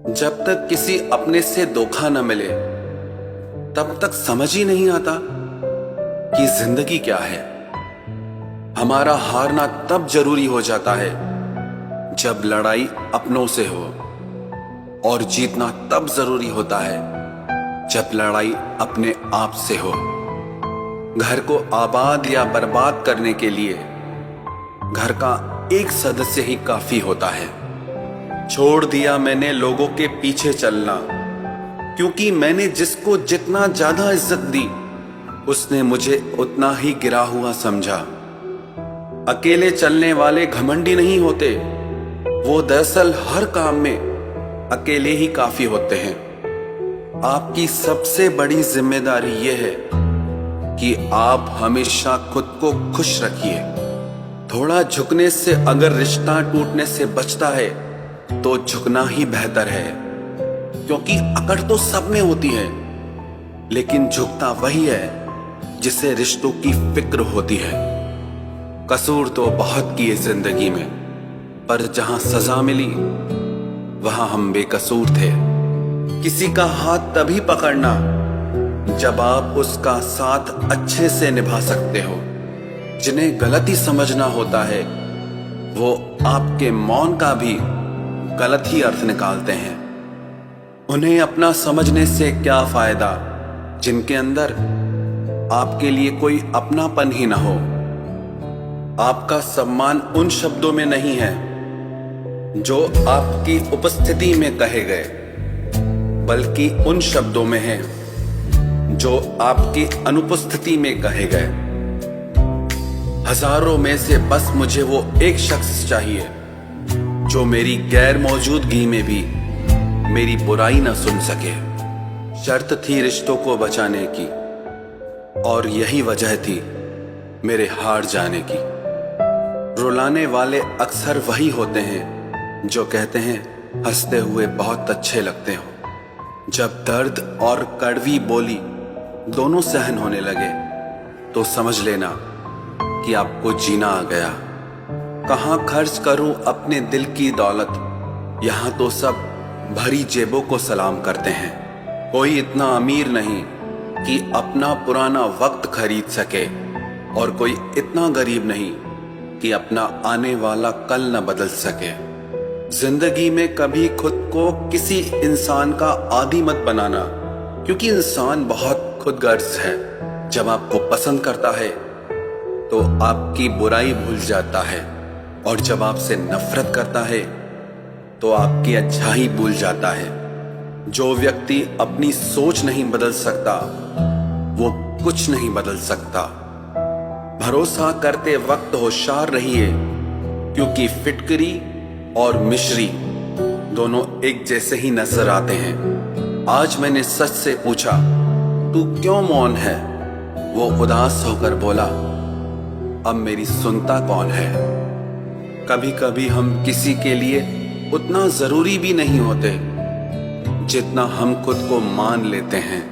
जब तक किसी अपने से धोखा न मिले तब तक समझ ही नहीं आता कि जिंदगी क्या है। हमारा हारना तब जरूरी हो जाता है जब लड़ाई अपनों से हो, और जीतना तब जरूरी होता है जब लड़ाई अपने आप से हो। घर को आबाद या बर्बाद करने के लिए घर का एक सदस्य ही काफी होता है। छोड़ दिया मैंने लोगों के पीछे चलना, क्योंकि मैंने जिसको जितना ज्यादा इज्जत दी उसने मुझे उतना ही गिरा हुआ समझा। अकेले चलने वाले घमंडी नहीं होते, वो दरअसल हर काम में अकेले ही काफी होते हैं। आपकी सबसे बड़ी जिम्मेदारी यह है कि आप हमेशा खुद को खुश रखिए। थोड़ा झुकने से अगर रिश्ता टूटने से बचता है तो झुकना ही बेहतर है, क्योंकि अकड़ तो सब में होती है, लेकिन झुकता वही है जिसे रिश्तों की फिक्र होती है। कसूर तो बहुत किए जिंदगी में, पर जहां सजा मिली वहां हम बेकसूर थे। किसी का हाथ तभी पकड़ना जब आप उसका साथ अच्छे से निभा सकते हो। जिन्हें गलती समझना होता है वो आपके मौन का भी गलत ही अर्थ निकालते हैं। उन्हें अपना समझने से क्या फायदा जिनके अंदर आपके लिए कोई अपनापन ही ना हो। आपका सम्मान उन शब्दों में नहीं है जो आपकी उपस्थिति में कहे गए, बल्कि उन शब्दों में है जो आपकी अनुपस्थिति में कहे गए। हजारों में से बस मुझे वो एक शख्स चाहिए जो मेरी गैर मौजूदगी में भी मेरी बुराई ना सुन सके। शर्त थी रिश्तों को बचाने की, और यही वजह थी मेरे हार जाने की। रुलाने वाले अक्सर वही होते हैं जो कहते हैं हंसते हुए बहुत अच्छे लगते हो। जब दर्द और कड़वी बोली दोनों सहन होने लगे तो समझ लेना कि आपको जीना आ गया। कहां खर्च करूं अपने दिल की दौलत, यहां तो सब भरी जेबों को सलाम करते हैं। कोई इतना अमीर नहीं कि अपना पुराना वक्त खरीद सके, और कोई इतना गरीब नहीं कि अपना आने वाला कल न बदल सके। जिंदगी में कभी खुद को किसी इंसान का आदी मत बनाना, क्योंकि इंसान बहुत खुदगर्ज है। जब आपको पसंद करता है तो आपकी बुराई भूल जाता है, और जब आपसे नफरत करता है तो आपकी अच्छाई भूल जाता है। जो व्यक्ति अपनी सोच नहीं बदल सकता वो कुछ नहीं बदल सकता। भरोसा करते वक्त होशियार रहिए, क्योंकि फिटकरी और मिश्री दोनों एक जैसे ही नजर आते हैं। आज मैंने सच से पूछा, तू क्यों मौन है? वो उदास होकर बोला, अब मेरी सुनता कौन है? कभी कभी हम किसी के लिए उतना जरूरी भी नहीं होते जितना हम खुद को मान लेते हैं।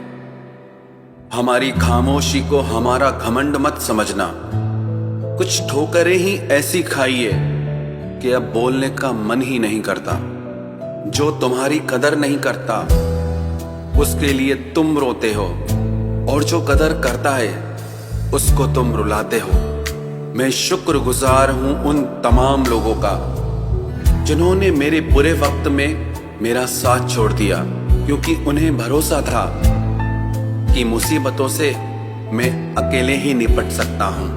हमारी खामोशी को हमारा घमंड मत समझना। कुछ ठोकरें ही ऐसी खाइए कि अब बोलने का मन ही नहीं करता। जो तुम्हारी कदर नहीं करता उसके लिए तुम रोते हो, और जो कदर करता है उसको तुम रुलाते हो। मैं शुक्रगुजार हूं उन तमाम लोगों का जिन्होंने मेरे बुरे वक्त में मेरा साथ छोड़ दिया, क्योंकि उन्हें भरोसा था कि मुसीबतों से मैं अकेले ही निपट सकता हूं।